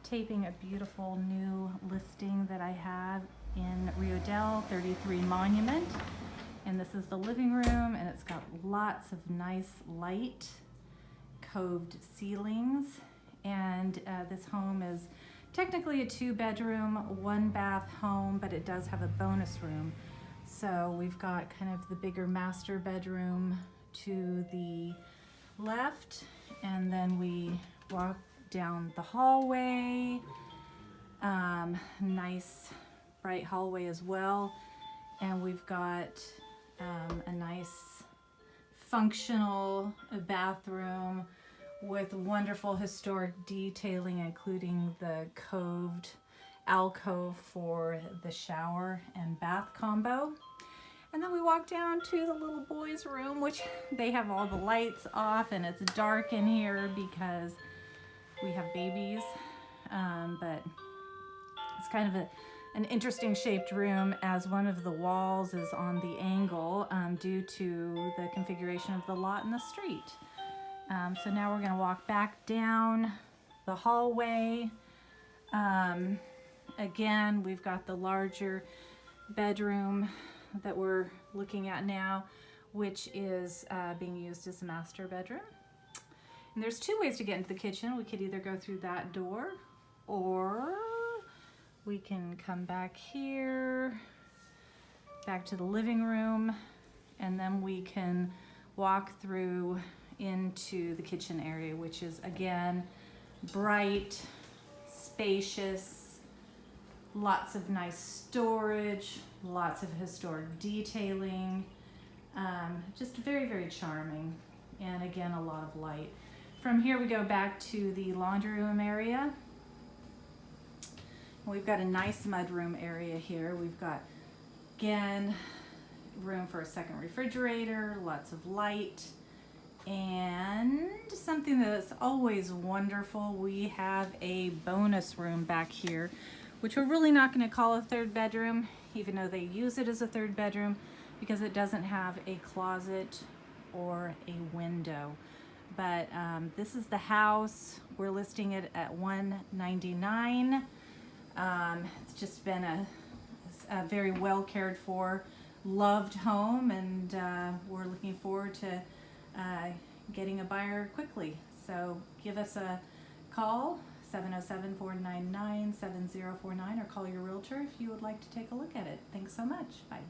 taping a beautiful new listing that I have in Rio Dell, 33 Monument. And this is the living room, and it's got lots of nice light, coved ceilings. And this home is technically a 2-bedroom, 1-bath home, but it does have a bonus room. So we've got kind of the bigger master bedroom to the left, and then we walk down the hallway. Nice bright hallway as well. And we've got a nice functional bathroom with wonderful historic detailing, including the coved alcove for the shower and bath combo. And then we walk down to the little boys' room, which they have all the lights off, and it's dark in here because we have babies. But it's kind of an interesting shaped room, as one of the walls is on the angle due to the configuration of the lot and the street. So now we're going to walk back down the hallway. Again, we've got the larger bedroom that we're looking at now, which is being used as a master bedroom. And there's 2 ways to get into the kitchen. We could either go through that door, or we can come back here, back to the living room, and then we can walk through into the kitchen area, which is again bright, spacious, lots of nice storage, lots of historic detailing, just very, very charming, and again a lot of light. From here we go back to the laundry room area. We've got a nice mudroom area here. We've got, again, room for a second refrigerator, lots of light, and something that's always wonderful, we have a bonus room back here, which we're really not going to call a 3rd bedroom, even though they use it as a 3rd bedroom, because it doesn't have a closet or a window. But this is the house. We're listing it at $199. It's just been a very well cared for, loved home, and we're looking forward to getting a buyer quickly. So give us a call, 707-499-7049, or call your realtor if you would like to take a look at it. Thanks so much. Bye.